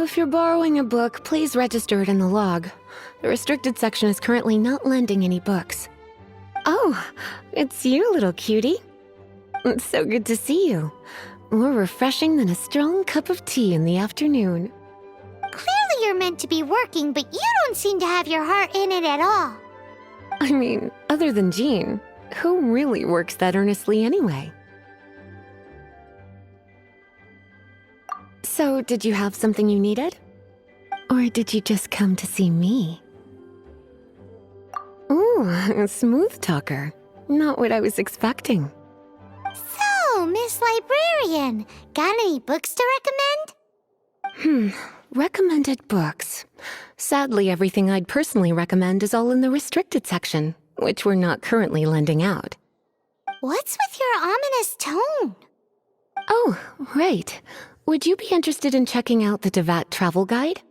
If you're borrowing a book, please register it in the log. The restricted section is currently not lending any books. Oh, it's you, little cutie. It's so good to see you. More refreshing than a strong cup of tea in the afternoon. Clearly you're meant to be working, but you don't seem to have your heart in it at all. I mean, other than Jean, who really works that earnestly anyway? So, did you have something you needed? Or did you just come to see me? Ooh, a smooth talker. Not what I was expecting. So, Miss Librarian, got any books to recommend? Recommended books. Sadly, everything I'd personally recommend is all in the restricted section, which we're not currently lending out. What's with your ominous tone? Oh, right. Would you be interested in checking out the Devat travel guide?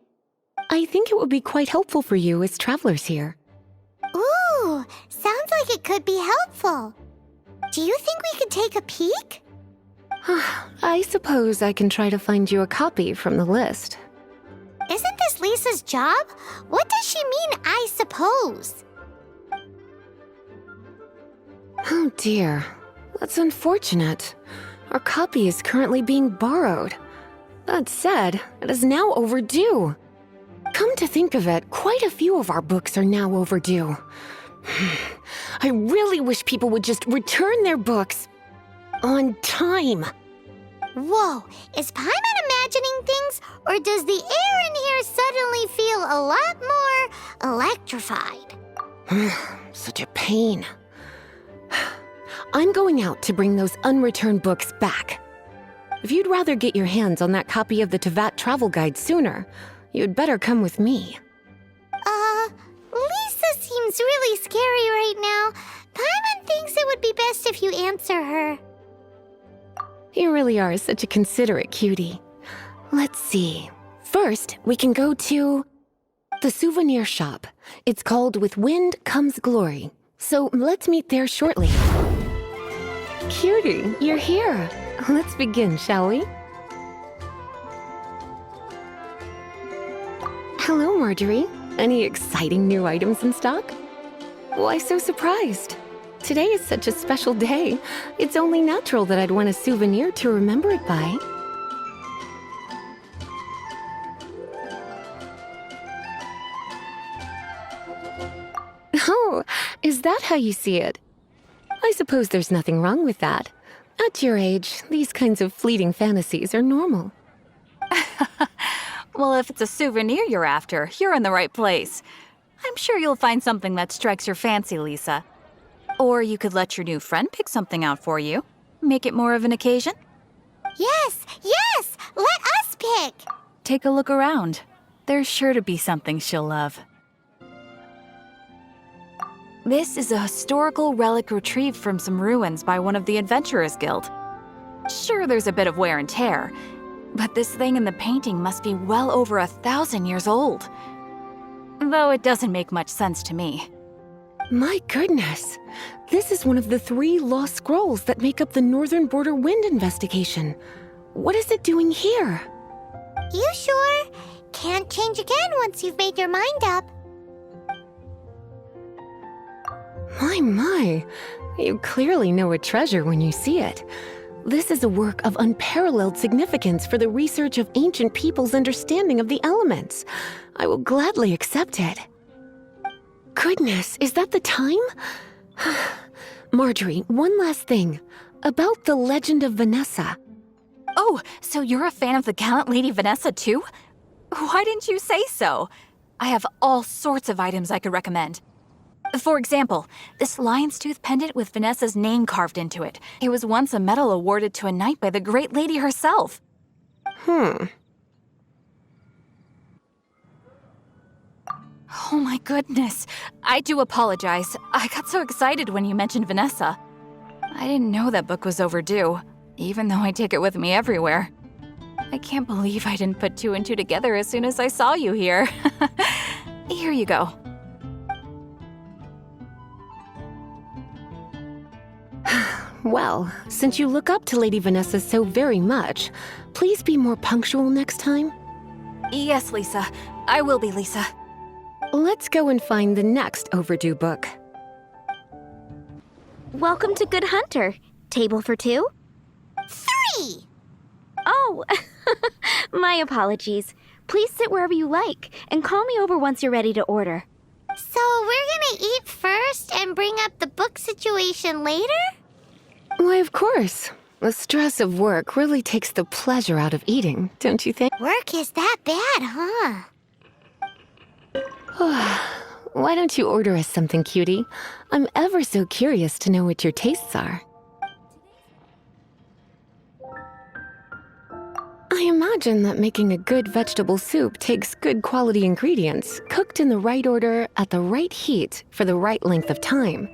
I think it would be quite helpful for you as travelers here. Ooh, sounds like it could be helpful. Do you think we could take a peek? I suppose I can try to find you a copy from the list. Isn't this Lisa's job? What does she mean, I suppose? Oh dear, that's unfortunate. Our copy is currently being borrowed. That said, it is now overdue. Come to think of it, quite a few of our books are now overdue. I really wish people would just return their books on time. Whoa, is Paimon imagining things, or does the air in here suddenly feel a lot more electrified? Such a pain. I'm going out to bring those unreturned books back. If you'd rather get your hands on that copy of the Tevat travel guide sooner, you'd better come with me. Lisa seems really scary right now. Paimon thinks it would be best if you answer her. You really are such a considerate cutie. Let's see. First, we can go to the souvenir shop. It's called With Wind Comes Glory. So let's meet there shortly. Cutie, you're here. Let's begin, shall we? Hello, Marjorie. Any exciting new items in stock? Why so surprised? Today is such a special day. It's only natural that I'd want a souvenir to remember it by. Oh, is that how you see it? I suppose there's nothing wrong with that. At your age, these kinds of fleeting fantasies are normal. Well, if it's a souvenir you're after, you're in the right place. I'm sure you'll find something that strikes your fancy, Lisa. Or you could let your new friend pick something out for you. Make it more of an occasion. Yes, let us pick. Take a look around. There's sure to be something she'll love. This is a historical relic retrieved from some ruins by one of the Adventurers Guild. Sure, there's a bit of wear and tear, but this thing in the painting must be well over 1,000 years old. Though it doesn't make much sense to me. My goodness! This is one of the 3 lost scrolls that make up the Northern Border Wind investigation. What is it doing here? You sure? Can't change again once you've made your mind up. My. You clearly know a treasure when you see it. This is a work of unparalleled significance for the research of ancient people's understanding of the elements. I will gladly accept it. Goodness, is that the time? Marjorie, one last thing. About the legend of Vanessa. Oh, so you're a fan of the gallant Lady Vanessa too? Why didn't you say so? I have all sorts of items I could recommend. For example, this lion's tooth pendant with Vanessa's name carved into it. It was once a medal awarded to a knight by the great lady herself. Hmm. Oh my goodness. I do apologize. I got so excited when you mentioned Vanessa. I didn't know that book was overdue, even though I take it with me everywhere. I can't believe I didn't put 2 and 2 together as soon as I saw you here. Here you go. Well, since you look up to Lady Vanessa so very much, please be more punctual next time. Yes, Lisa. I will be, Lisa. Let's go and find the next overdue book. Welcome to Good Hunter. Table for two? 3! Oh, my apologies. Please sit wherever you like and call me over once you're ready to order. So we're gonna eat first and bring up the book situation later? Why, of course. The stress of work really takes the pleasure out of eating, don't you think? Work is that bad, huh? Why don't you order us something, cutie? I'm ever so curious to know what your tastes are. I imagine that making a good vegetable soup takes good quality ingredients, cooked in the right order, at the right heat, for the right length of time.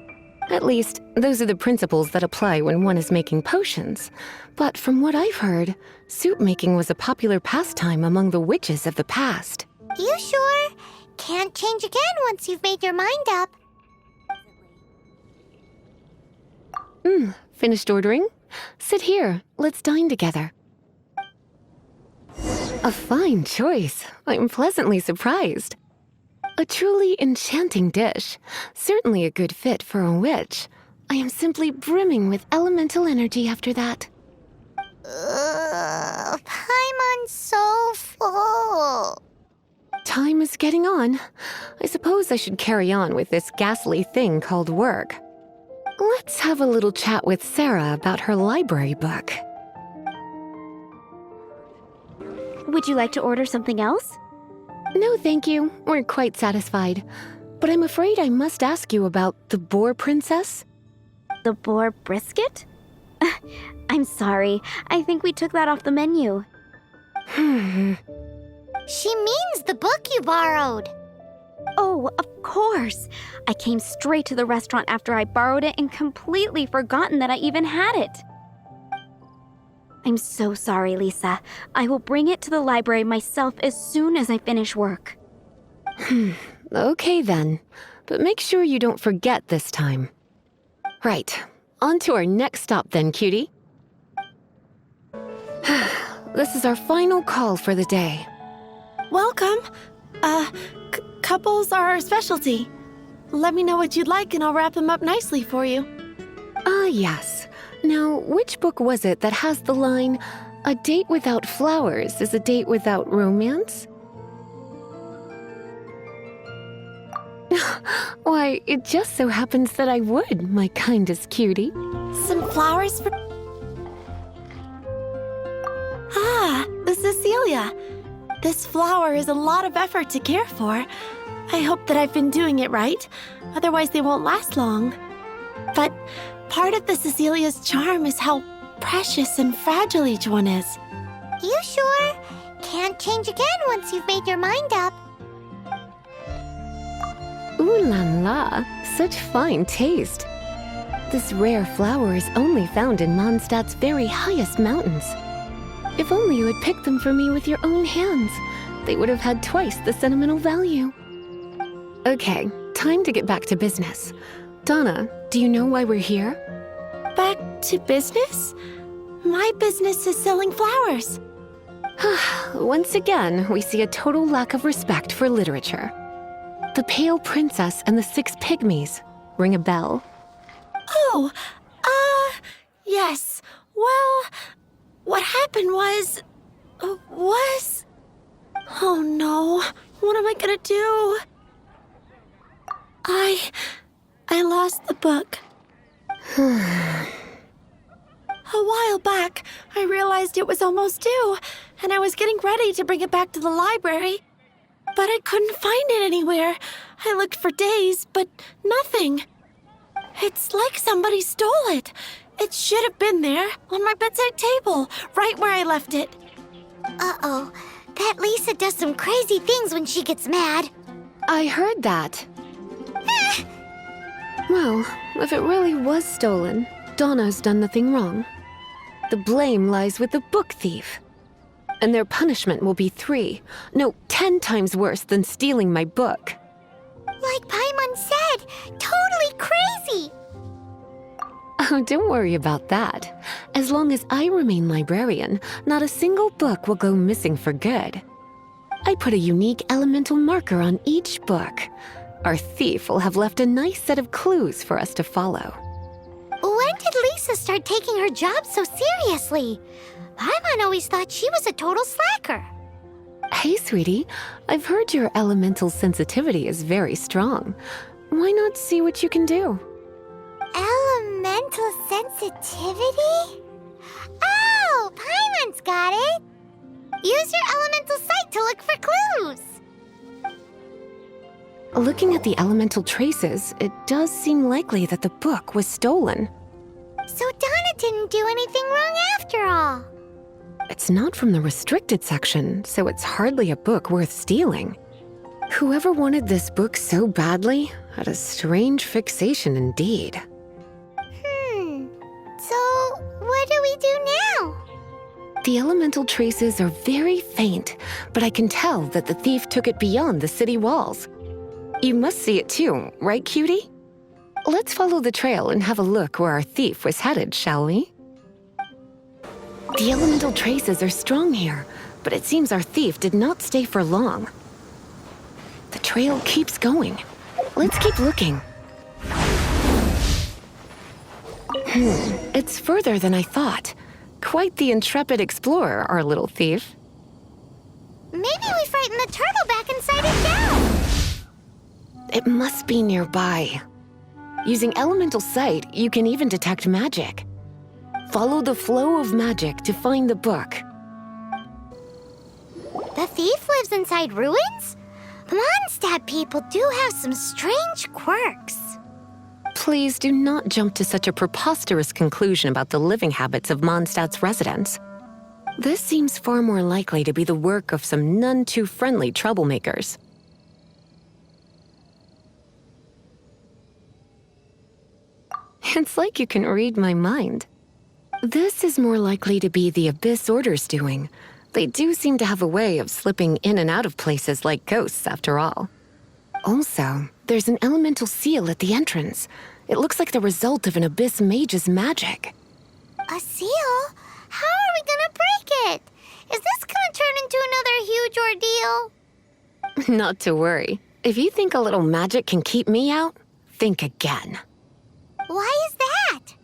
At least, those are the principles that apply when one is making potions. But from what I've heard, soup making was a popular pastime among the witches of the past. You sure? Can't change again once you've made your mind up. Finished ordering? Sit here, let's dine together. A fine choice. I'm pleasantly surprised. A truly enchanting dish. Certainly a good fit for a witch. I am simply brimming with elemental energy after that. Paimon's so full. Time is getting on. I suppose I should carry on with this ghastly thing called work. Let's have a little chat with Sarah about her library book. Would you like to order something else? No, thank you. We're quite satisfied. But I'm afraid I must ask you about the Boar Princess. The boar brisket? I'm sorry. I think we took that off the menu. She means the book you borrowed. Oh, of course. I came straight to the restaurant after I borrowed it and completely forgotten that I even had it. I'm so sorry, Lisa. I will bring it to the library myself as soon as I finish work. Okay then. But make sure you don't forget this time. Right. On to our next stop then, cutie. This is our final call for the day. Welcome. Couples are our specialty. Let me know what you'd like and I'll wrap them up nicely for you. Yes. Now, which book was it that has the line, "A date without flowers is a date without romance"? Why, it just so happens that I would, my kindest cutie. Some flowers for... the Cecilia. This flower is a lot of effort to care for. I hope that I've been doing it right. Otherwise, they won't last long. But part of the Cecilia's charm is how precious and fragile each one is. You sure? Can't change again once you've made your mind up. Ooh la la, such fine taste. This rare flower is only found in Mondstadt's very highest mountains. If only you had picked them for me with your own hands, they would have had twice the sentimental value. Okay, time to get back to business. Donna, do you know why we're here? Back to business? My business is selling flowers. Once again, we see a total lack of respect for literature. The Pale Princess and the Six Pygmies. Ring a bell? Oh, yes. Well, what happened was... Oh no, what am I gonna do? I lost the book. A while back, I realized it was almost due, and I was getting ready to bring it back to the library. But I couldn't find it anywhere. I looked for days, but nothing. It's like somebody stole it. It should have been there, on my bedside table, right where I left it. Uh-oh. That Lisa does some crazy things when she gets mad. I heard that. Well, if it really was stolen, Donna's done nothing wrong. The blame lies with the book thief. And their punishment will be 10 times worse than stealing my book. Like Paimon said, totally crazy. Oh, don't worry about that. As long as I remain librarian, not a single book will go missing for good. I put a unique elemental marker on each book. Our thief will have left a nice set of clues for us to follow. When did Lisa start taking her job so seriously? Paimon always thought she was a total slacker. Hey, sweetie, I've heard your elemental sensitivity is very strong. Why not see what you can do? Elemental sensitivity? Oh, Paimon's got it! Use your elemental sight to look for clues! Looking at the elemental traces, it does seem likely that the book was stolen. So Donna didn't do anything wrong after all. It's not from the restricted section, so it's hardly a book worth stealing. Whoever wanted this book so badly had a strange fixation indeed. So what do we do now? The elemental traces are very faint, but I can tell that the thief took it beyond the city walls. You must see it too, right, cutie? Let's follow the trail and have a look where our thief was headed, shall we? The elemental traces are strong here, but it seems our thief did not stay for long. The trail keeps going. Let's keep looking. It's further than I thought. Quite the intrepid explorer, our little thief. Maybe we frightened the turtle back inside his shell. It must be nearby. Using elemental sight, you can even detect magic. Follow the flow of magic to find the book. The thief lives inside ruins? Mondstadt people do have some strange quirks. Please do not jump to such a preposterous conclusion about the living habits of Mondstadt's residents. This seems far more likely to be the work of some none too friendly troublemakers. It's like you can read my mind. This is more likely to be the Abyss Order's doing. They do seem to have a way of slipping in and out of places like ghosts, after all. Also, there's an elemental seal at the entrance. It looks like the result of an Abyss mage's magic. A seal? How are we gonna break it? Is this gonna turn into another huge ordeal? Not to worry. If you think a little magic can keep me out, think again. Why is that?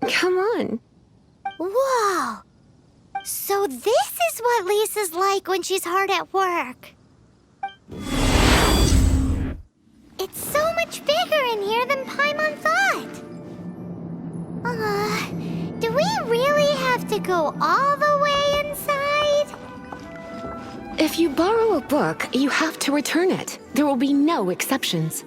Come on. Whoa! So this is what Lisa's like when she's hard at work. It's so much bigger in here than Paimon thought. Do we really have to go all the way inside? If you borrow a book, you have to return it. There will be no exceptions.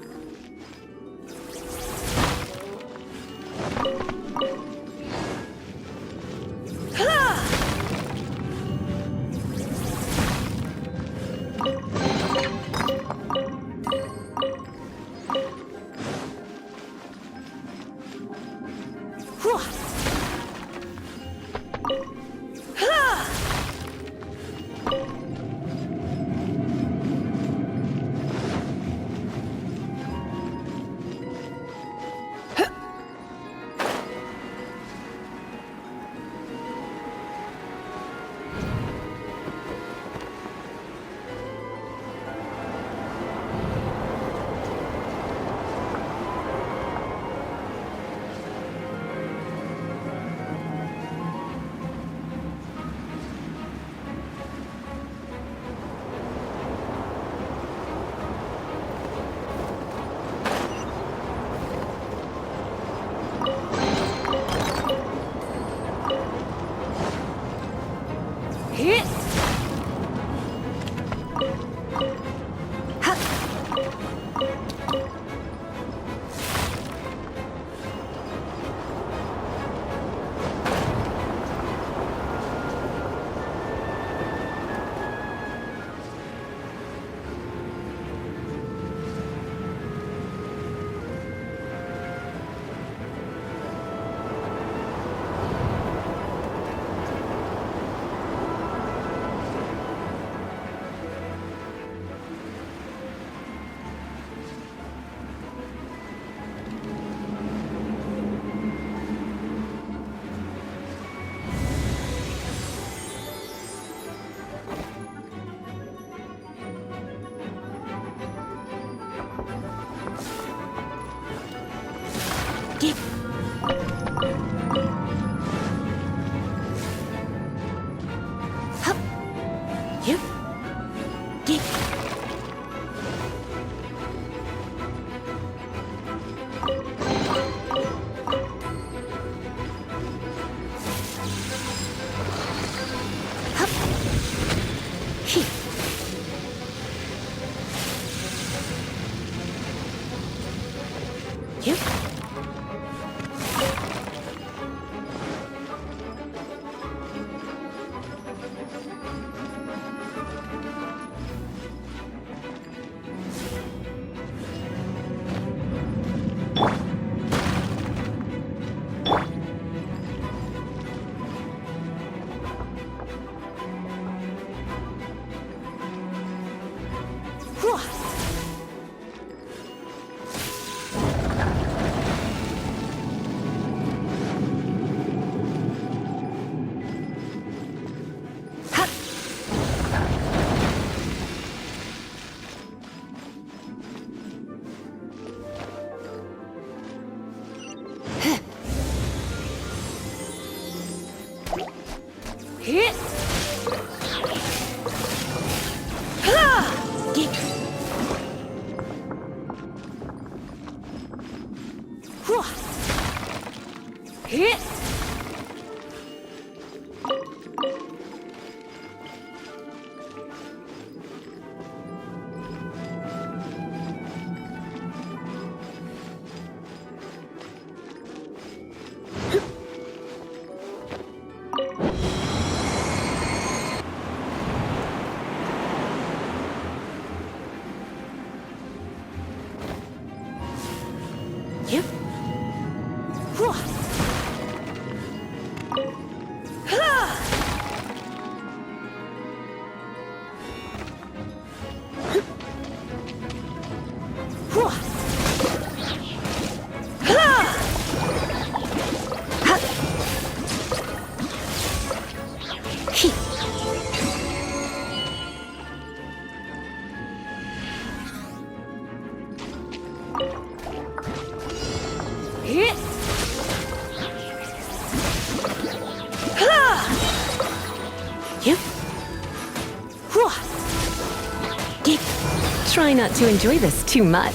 Try not to enjoy this too much.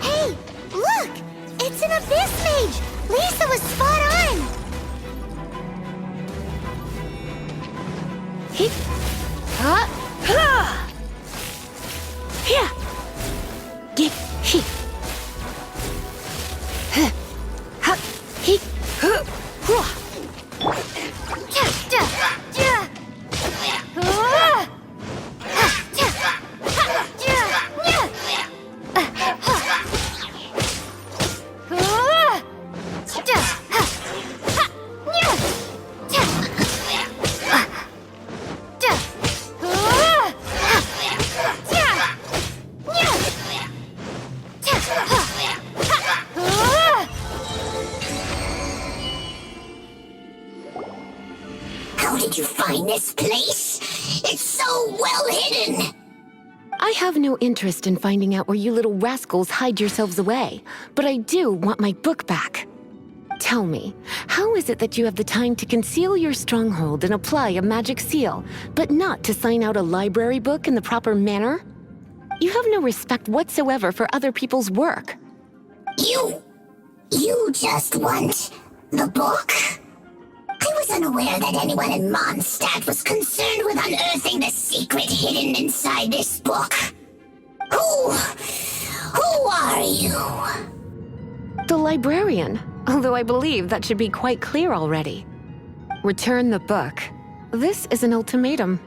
Hey, look! It's an abyss mage! Lisa was spot on! How did you find this place? It's so well hidden! I have no interest in finding out where you little rascals hide yourselves away, but I do want my book back. Tell me, how is it that you have the time to conceal your stronghold and apply a magic seal, but not to sign out a library book in the proper manner? You have no respect whatsoever for other people's work. You just want the book? I was unaware that anyone in Mondstadt was concerned with unearthing the secret hidden inside this book. Who are you? The librarian, although I believe that should be quite clear already. Return the book. This is an ultimatum.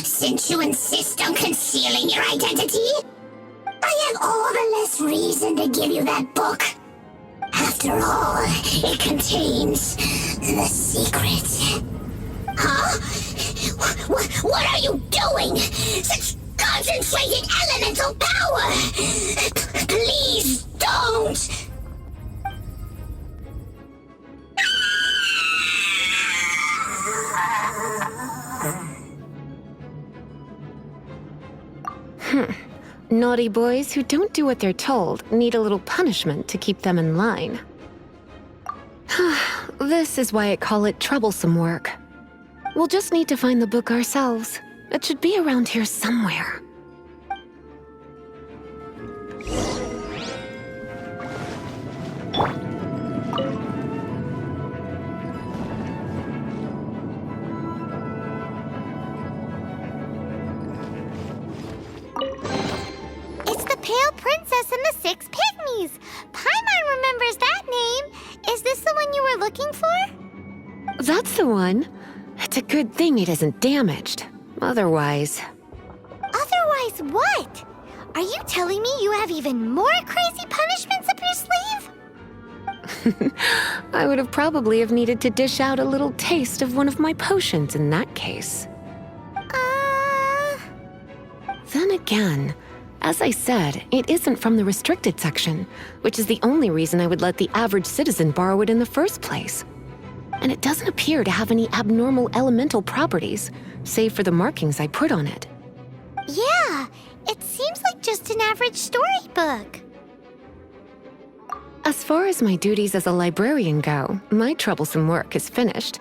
Since you insist on concealing your identity, I have all the less reason to give you that book. After all, it contains the secret. Huh? What are you doing? Such concentrated elemental power! Please don't! Naughty boys who don't do what they're told need a little punishment to keep them in line. This is why I call it troublesome work. We'll just need to find the book ourselves. It should be around here somewhere. It's the Pale Princess and the Six Pygmies! Paimon remembers that name! Is this the one you were looking for? That's the one. It's a good thing it isn't damaged. Otherwise... Otherwise what? Are you telling me you have even more crazy punishments up your sleeve? I would have probably have needed to dish out a little taste of one of my potions in that case. Then again, as I said, it isn't from the restricted section, which is the only reason I would let the average citizen borrow it in the first place. And it doesn't appear to have any abnormal elemental properties, save for the markings I put on it. Yeah, it seems like just an average storybook. As far as my duties as a librarian go, my troublesome work is finished.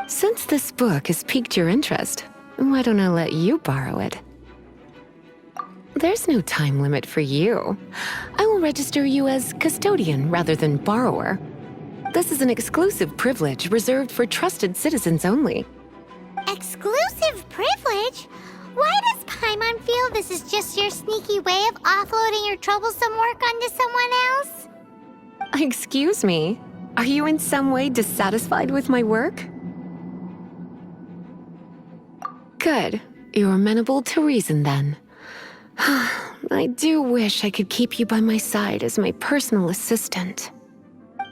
Since this book has piqued your interest, why don't I let you borrow it? There's no time limit for you. I will register you as custodian rather than borrower. This is an exclusive privilege reserved for trusted citizens only. Exclusive privilege? Why does Paimon feel this is just your sneaky way of offloading your troublesome work onto someone else? Excuse me, are you in some way dissatisfied with my work? Good, you're amenable to reason then. I do wish I could keep you by my side as my personal assistant.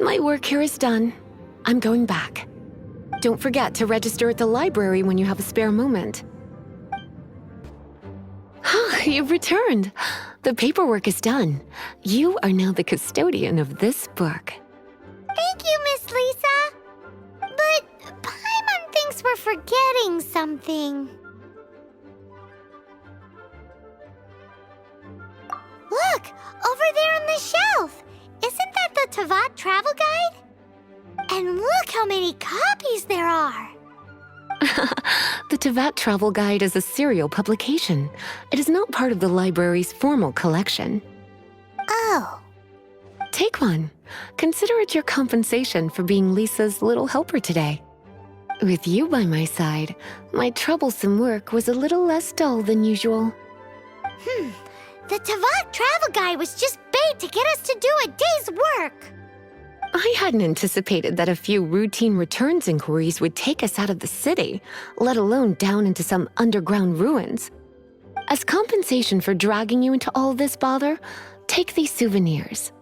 My work here is done. I'm going back. Don't forget to register at the library when you have a spare moment. You've returned. The paperwork is done. You are now the custodian of this book. Thank you, Miss Lisa. But Paimon thinks we're forgetting something. Look, over there on the shelf. Isn't that the Tavat travel guide? And look how many copies there are. The Tavat Travel Guide is a serial publication. It is not part of the library's formal collection. Oh. Take one. Consider it your compensation for being Lisa's little helper today. With you by my side, my troublesome work was a little less dull than usual. The Tavat travel guide was just bait to get us to do a day's work. I hadn't anticipated that a few routine returns inquiries would take us out of the city, let alone down into some underground ruins. As compensation for dragging you into all this bother, take these souvenirs.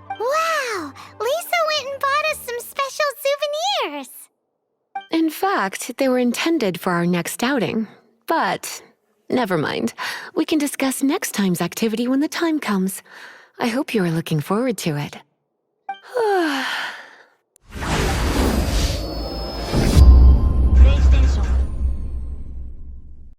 Wow, Lisa went and bought us some special souvenirs. In fact, they were intended for our next outing. But never mind. We can discuss next time's activity when the time comes. I hope you are looking forward to it.